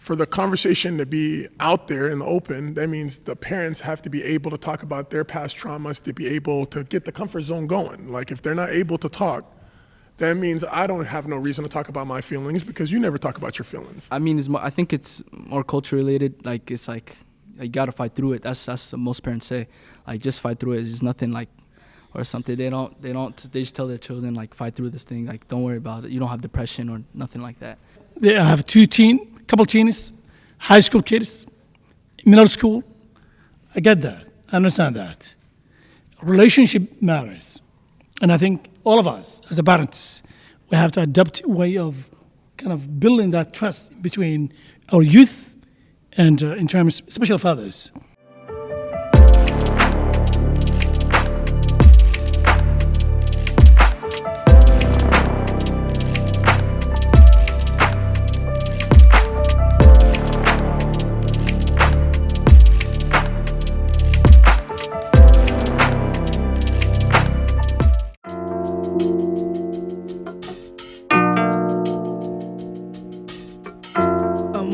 for the conversation to be out there in the open, that means the parents have to be able to talk about their past traumas, to be able to get the comfort zone going. Like if they're not able to talk, that means I don't have no reason to talk about my feelings because you never talk about your feelings. I mean, I think it's more culture related. Like it's like you gotta fight through it. That's what most parents say. Like just fight through it. It's just nothing like or something. They just tell their children like fight through this thing. Like don't worry about it. You don't have depression or nothing like that. I have couple teens, high school kids, middle school. I get that. I understand that. Relationship matters. And I think all of us, as a parents, we have to adopt a way of kind of building that trust between our youth and in terms, especially fathers.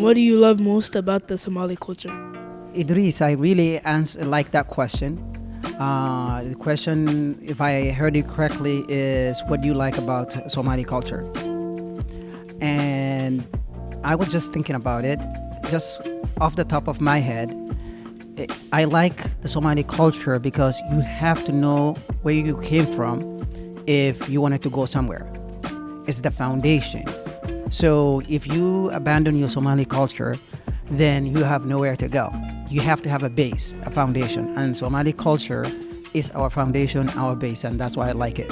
What do you love most about the Somali culture? Idris, I really like that question. The question, if I heard it correctly, is what do you like about Somali culture? And I was just thinking about it, just off the top of my head. I like the Somali culture because you have to know where you came from if you wanted to go somewhere. It's the foundation. So if you abandon your Somali culture, then you have nowhere to go. You have to have a base, a foundation. And Somali culture is our foundation, our base, and that's why I like it.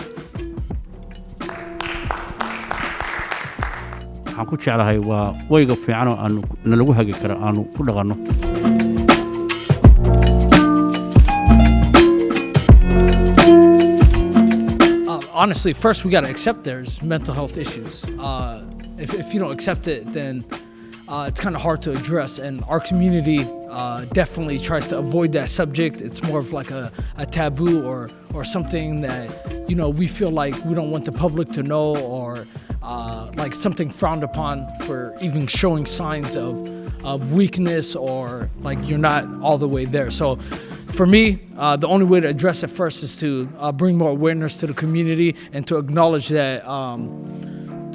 waxaan ku jeclahay waa wayga fiican oo aanu nalagu hagi karo aanu ku dhaqanno. Honestly, first we got to accept there's mental health issues. If you don't accept it, then it's kind of hard to address. And our community definitely tries to avoid that subject. It's more of like a taboo or something that, we feel like we don't want the public to know, or like something frowned upon for even showing signs of weakness, or like you're not all the way there. So for me, the only way to address it first is to bring more awareness to the community and to acknowledge that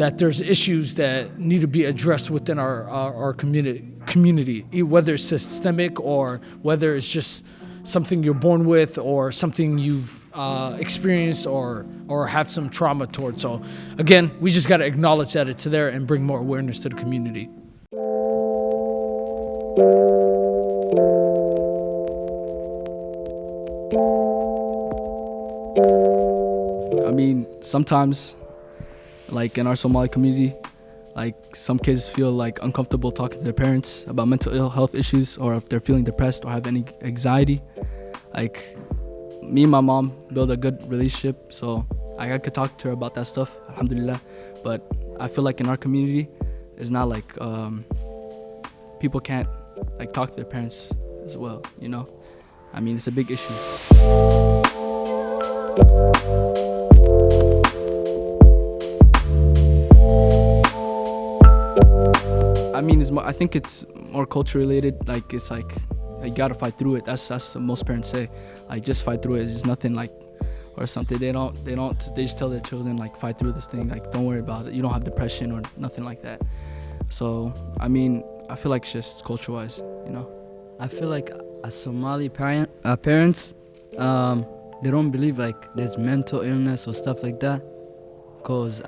that there's issues that need to be addressed within our community, whether it's systemic or whether it's just something you're born with or something you've experienced or have some trauma towards. So again, we just got to acknowledge that it's there and bring more awareness to the community. I mean, sometimes, like in our Somali community, like some kids feel like uncomfortable talking to their parents about mental health issues, or if they're feeling depressed or have any anxiety. Like me and my mom build a good relationship, so I could talk to her about that stuff, alhamdulillah. But I feel like in our community, it's not like people can't like talk to their parents as well, I mean, it's a big issue. I mean, I think it's more culture related. Like it's like you gotta fight through it. That's what most parents say. Like just fight through it. It's just nothing like or something. They just tell their children like fight through this thing. Like don't worry about it. You don't have depression or nothing like that. So I mean, I feel like it's just culture wise, I feel like as Somali parents, they don't believe like there's mental illness or stuff like that, because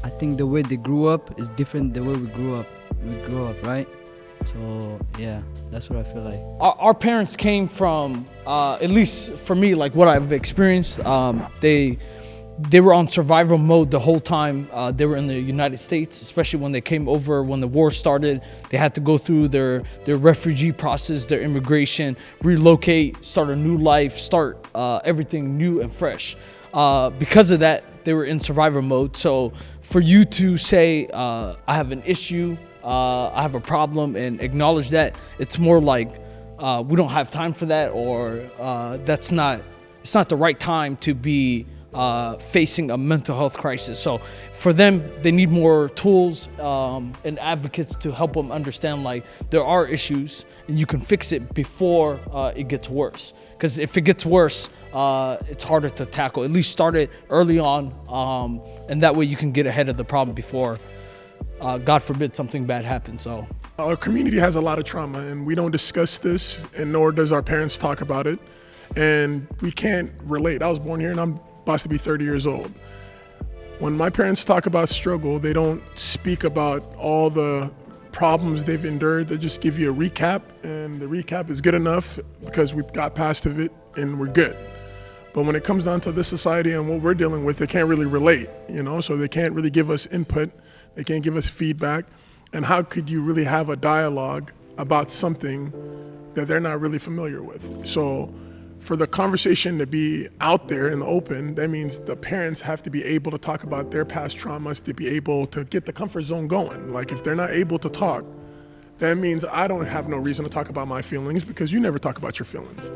I think the way they grew up is different the way we grew up, right? So yeah, that's what I feel like. Our parents came from, at least for me, like what I've experienced, they were on survival mode the whole time they were in the United States, especially when they came over, when the war started. They had to go through their refugee process, their immigration, relocate, start a new life, start everything new and fresh. Because of that, they were in survival mode. So for you to say, I have an issue, I have a problem, and acknowledge that, it's more like we don't have time for that, or it's not the right time to be facing a mental health crisis. So for them, they need more tools and advocates to help them understand like there are issues and you can fix it before it gets worse. Because if it gets worse, it's harder to tackle. At least start it early on, and that way you can get ahead of the problem before, God forbid, something bad happens. So our community has a lot of trauma, and we don't discuss this, and nor does our parents talk about it, and we can't relate. I was born here, and I'm about to be 30 years old. When my parents talk about struggle, they don't speak about all the problems they've endured. They just give you a recap, and the recap is good enough because we've got past of it and we're good. But when it comes down to this society and what we're dealing with, they can't really relate, so they can't really give us input. They can't give us feedback. And how could you really have a dialogue about something that they're not really familiar with? So for the conversation to be out there in the open, that means the parents have to be able to talk about their past traumas, to be able to get the comfort zone going. Like if they're not able to talk, that means I don't have no reason to talk about my feelings because you never talk about your feelings.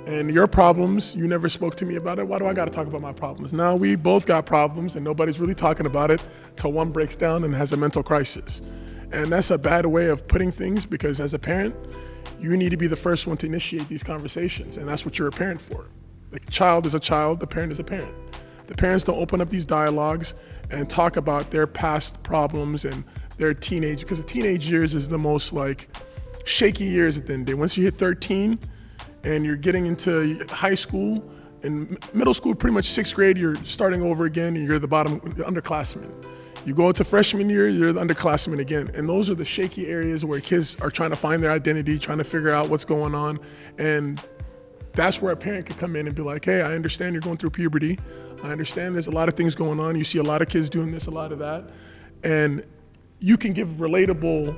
And your problems, you never spoke to me about it. Why do I got to talk about my problems? Now we both got problems and nobody's really talking about it till one breaks down and has a mental crisis. And that's a bad way of putting things because as a parent, you need to be the first one to initiate these conversations. And that's what you're a parent for. The child is a child, the parent is a parent. The parents don't open up these dialogues and talk about their past problems and their teenage, because the teenage years is the most like shaky years at the end of the day. Once you hit 13, and you're getting into high school and middle school, pretty much sixth grade, you're starting over again and you're the underclassman. You go to freshman year, you're the underclassman again. And those are the shaky areas where kids are trying to find their identity, trying to figure out what's going on. And that's where a parent could come in and be like, hey, I understand you're going through puberty. I understand there's a lot of things going on. You see a lot of kids doing this, a lot of that. And you can give relatable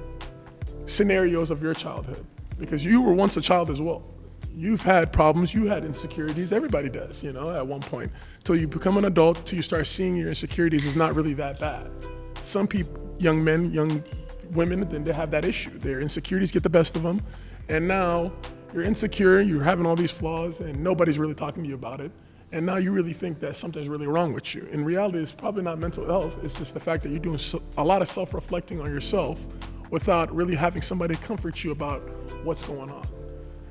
scenarios of your childhood because you were once a child as well. You've had problems, you had insecurities, everybody does, at one point. Till you become an adult, till you start seeing your insecurities is not really that bad. Some people, young men, young women, then they have that issue. Their insecurities get the best of them. And now you're insecure, you're having all these flaws and nobody's really talking to you about it. And now you really think that something's really wrong with you. In reality, it's probably not mental health, it's just the fact that you're doing a lot of self-reflecting on yourself without really having somebody comfort you about what's going on.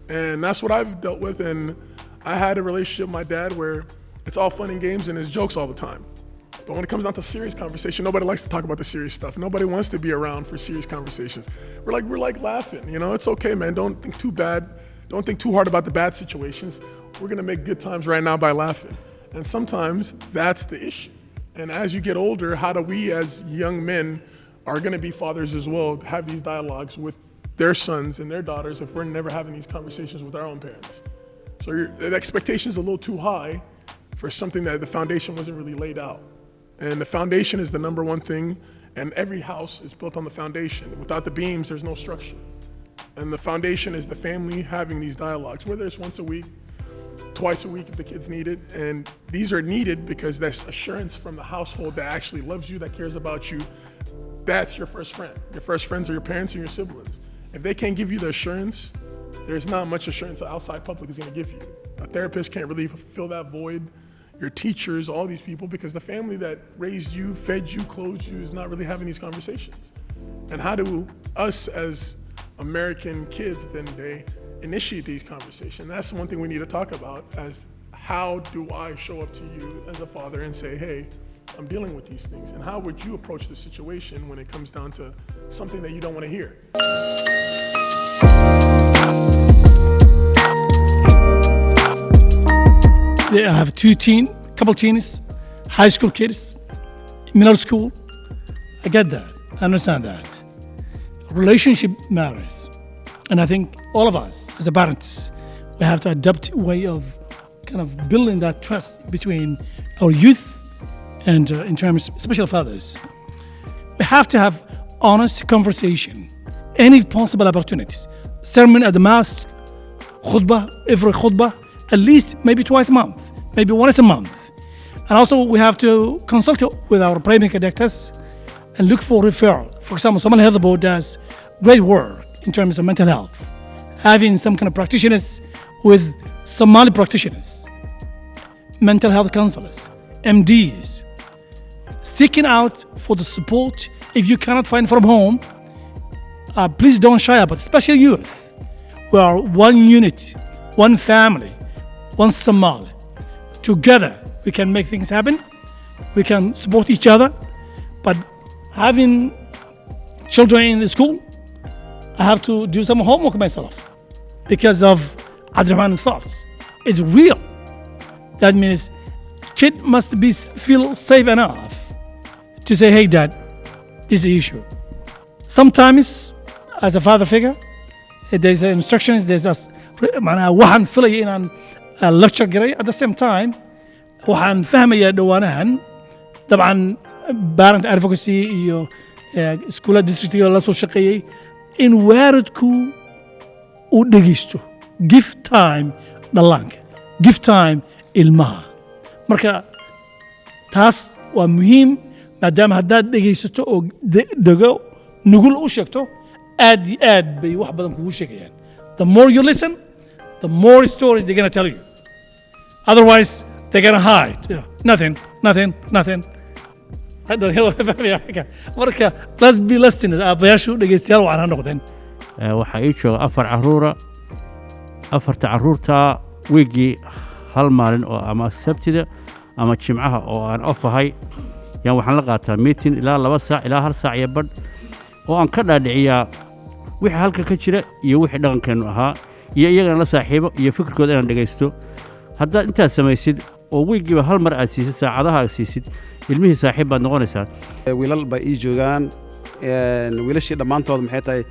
And that's what I've dealt with. And I had a relationship with my dad where it's all fun and games and it's jokes all the time. But when it comes down to serious conversation, nobody likes to talk about the serious stuff. Nobody wants to be around for serious conversations. We're like laughing, it's okay, man. Don't think too bad. Don't think too hard about the bad situations. We're gonna make good times right now by laughing. And sometimes that's the issue. And as you get older, how do we as young men are gonna be fathers as well, have these dialogues with their sons and their daughters if we're never having these conversations with our own parents? So the expectation is a little too high for something that the foundation wasn't really laid out. And the foundation is the number one thing, and every house is built on the foundation. Without the beams, there's no structure. And the foundation is the family having these dialogues, whether it's once a week, twice a week if the kids need it. And these are needed because that's assurance from the household that actually loves you, that cares about you. That's your first friend. Your first friends are your parents and your siblings. If they can't give you the assurance, there's not much assurance the outside public is gonna give you. A therapist can't really fill that void. Your teachers, all these people, because the family that raised you, fed you, clothed you is not really having these conversations. And how do us as American kids at the end of the day initiate these conversations? That's one thing we need to talk about, as how do I show up to you as a father and say, hey, I'm dealing with these things. And how would you approach the situation when it comes down to something that you don't want to hear? I have couple teens, high school kids, middle school. I get that, I understand that. Relationship matters. And I think all of us as a parents, we have to adopt a way of kind of building that trust between our youth and in terms, especially fathers. We have to have honest conversation, any possible opportunities. Sermon at the mosque, khutbah, every khutbah, at least maybe twice a month, maybe once a month. And also we have to consult with our primary doctors and look for referral. For example, Somali Health Board does great work in terms of mental health, having some kind of practitioners with Somali practitioners, mental health counselors, MDs, seeking out for the support. If you cannot find from home, please don't shy about, especially youth. We are one unit, one family, one Somali. Together, we can make things happen. We can support each other. But having children in the school, I have to do some homework myself because of Abdurrahman's thoughts. It's real. That means kid must feel safe enough to say, hey, Dad, this is the issue. Sometimes, as a father figure, there's instructions, there's waxaan filaya inaan lecture garay. At the same time, waxaan fahmaya dhawaanahan, dabcan parent advocacy iyo iskuula districtiga la soo shaqeeyay, in waalidku uu dhegeysto. Give time dhallaanka. Give time ilmaha. Marka taas waa muhiim, maadaama haddaad dhegaysato oo dhego nugul u sheegto, aad iyo aad bay wax badan kugu sheegayaan. The more you listen, the more stories they're going to tell you. Otherwise, they're going to hide. Nothing. Marka, let's be listeners. Aabbayaashu dhegaystayaal waxaan ha noqdeen. waxaa ii jooga 4 caruura. 4 caruurta weegii hal maalin oo ama sabtida ama jimcaha oo aan off ahay yaan waxaan la qaataa meeting ilaa 2 saac ilaa 1 saac iyo badh oo aan ka dhaadhiciyaa wixii halka ka jira iyo wixii dhaqankeenu ahaa iyo iyagana la saaxiibo iyo fikirkooda inaan dhagaysto. haddaad intaas samaysid oo weegiiba hal mar aad siisid saacadaha aad siisid ilmihii saaxiib baad noqonaysaa. wiilal ba ii joogaan wiilashii dhammaantood maxay tahay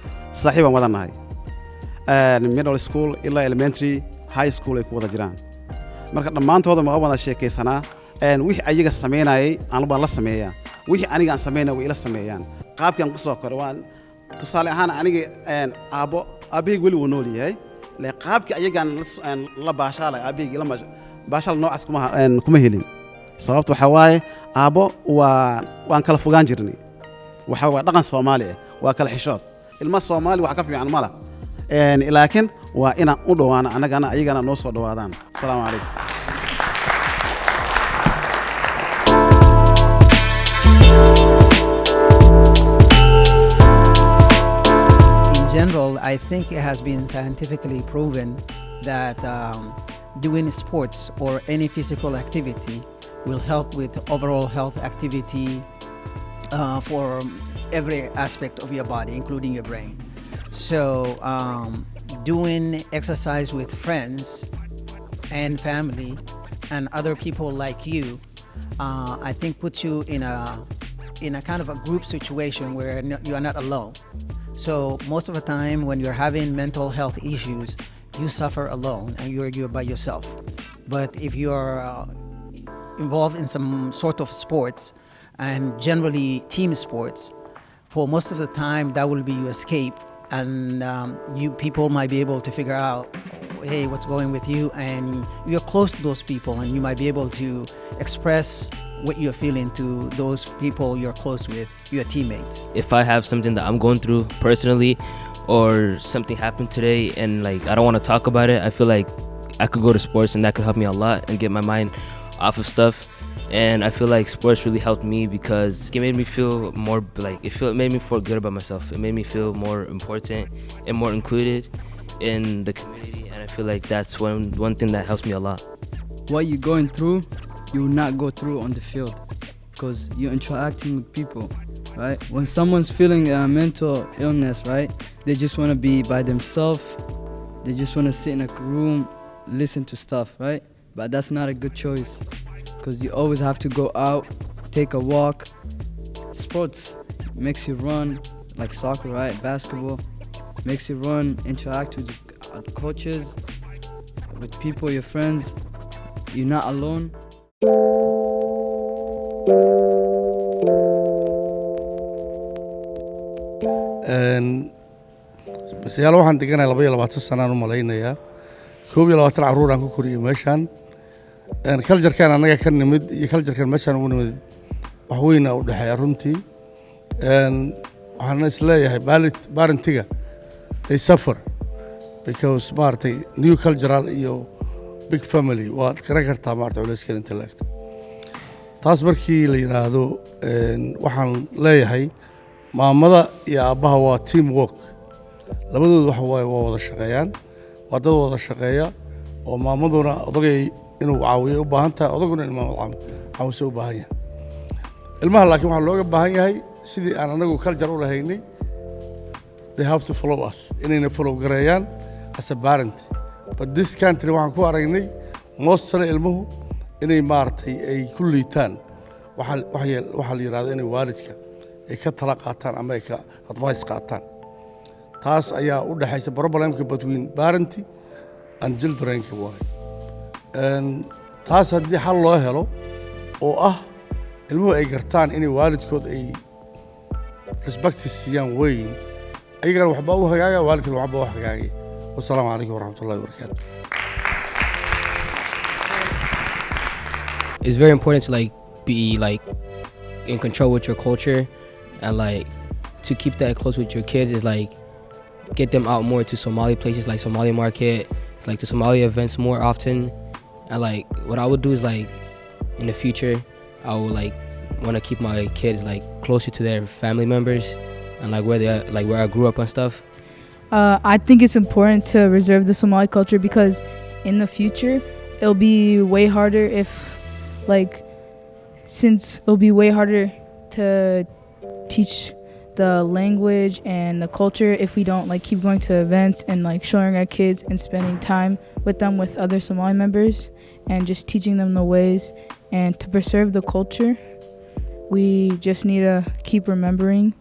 saaxiib aan wada nahay middle school ilaa elementary high school ay ku wada jiraan. marka dhammaantooda ma wada sheekaysanaa wixii ayaga sameynayay aan la sameeyaa, wixii aniga aan sameynay way ila sameeyaan. qaabkan ku soo koro waan tusaale ahaan aniga aabahayga weli wuu nool yahay, laakiin qaabkii ayagaan la baashaalay aabahayga la baashaal noocaas kuma helin. sababta waxa waaye aabbo waan kala fogaan jirnay, waxa waa dhaqan Soomaali ah, waa kala xishood. ilma Soomaali wax ka fiican mala laakiin waa inaan u dhawaano anagana ayagana noo soo dhawaadaan. Assalaamu calaykum. In general, I think it has been scientifically proven that doing sports or any physical activity will help with overall health activity for every aspect of your body, including your brain. So doing exercise with friends and family and other people like you, I think puts you in a kind of a group situation where you are not alone. So most of the time when you're having mental health issues, you suffer alone and you're by yourself. But if you're involved in some sort of sports, and generally team sports, for most of the time that will be your escape, and you people might be able to figure out, hey, what's going with you, and you're close to those people and you might be able to express what you're feeling to those people you're close with, your teammates. If I have something that I'm going through personally, or something happened today and like I don't want to talk about it, I feel like I could go to sports and that could help me a lot and get my mind off of stuff. And I feel like sports really helped me because it made me feel more like it made me feel good about myself. It made me feel more important and more included in the community, and I feel like that's one thing that helps me a lot. What you're going through, you will not go through on the field because you're interacting with people, right? When someone's feeling a mental illness, right, they just want to be by themselves. They just want to sit in a room, listen to stuff, right? But that's not a good choice because you always have to go out, take a walk. Sports makes you run, like soccer, right? Basketball makes you run, interact with coaches, with people, your friends. You're not alone. بس yaal waxaan deganahay 22 sano aan u malaynayaa 22 caruur aan ku koriyay meeshan culture-kan anaga ka nimid iyo culture-kan meeshan ugu nimid wax weyn ah u dhaxay runtii waxaan isleeyahay parentiga they suffer because maartay new cultural iyo big family waad kara kartaa maartay culeyskeeda inta laagto taas markii la yidhaahdo waxaan leeyahay maamada iyo aabbaha waa team work labadoodu waxa waaye waa wada shaqeeyaan waa dad wada shaqeeya oo maamaduna odagay inuu caawiyo u baahan tahay odaguna in maamad caawisa u baahan yahay ilmaha laakiin waxaa looga baahan yahay sidii aan anagu culture u lahaynay they have to follow us inayna follow gareeyaan as a parent but this country waxaan ku aragnay mostly ilmuhu inay maaragtay ay ku liitaan waxaa la yidhahdo inay waalidka ay ka tala qaataan ama ay ka advice qaataan taas ayaa u dhaxaysa problemka between parent and childrenka waaye taas haddii xal loo helo oo ah ilmuhu ay gartaan inay waalidkood ay respect siiyaan weyn ayagana waxba u hagaaga waalidkana waxba u hagaagay wasalaamu calaykum waraxmatullahi wabarakaatu. It's very important to like be like in control with your culture and like to keep that close with your kids is like get them out more to Somali places like Somali market, like to Somali events more often. And like what I would do is like in the future I would like want to keep my kids like closer to their family members and like where I grew up and stuff. I think it's important to reserve the Somali culture because in the future it'll be way harder since it'll be way harder to teach the language and the culture if we don't like keep going to events and like showing our kids and spending time with them with other Somali members and just teaching them the ways. And to preserve the culture, we just need to keep remembering.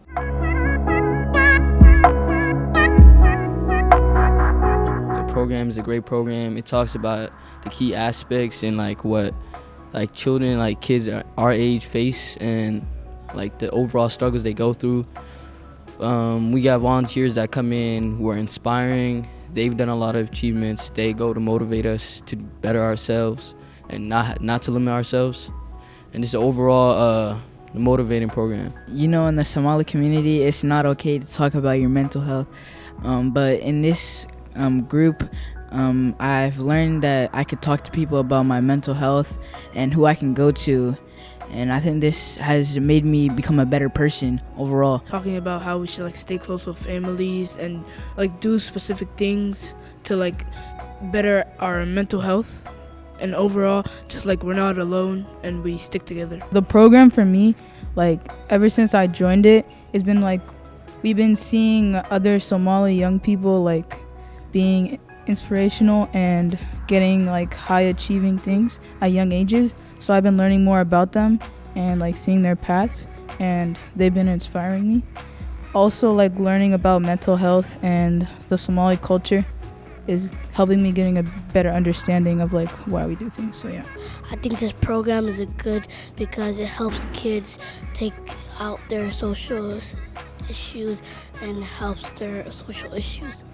The program is a great program. It talks about the key aspects and like what like children, like kids our age face and like the overall struggles they go through. We got volunteers that come in who are inspiring. They've done a lot of achievements. They go to motivate us to better ourselves and not to limit ourselves. And it's an overall motivating program. You know, in the Somali community, it's not okay to talk about your mental health. But in this group, I've learned that I could talk to people about my mental health and who I can go to. And I think this has made me become a better person overall. Talking about how we should like stay close with families and like do specific things to like better our mental health and overall just like we're not alone and we stick together. The program for me, like ever since I joined it, it's been like we've been seeing other Somali young people like being inspirational and getting like high achieving things at young ages. So I've been learning more about them and like seeing their paths and they've been inspiring me. Also like learning about mental health and the Somali culture is helping me getting a better understanding of like why we do things. So yeah. I think this program is good because it helps kids take out their social issues and helps their social issues.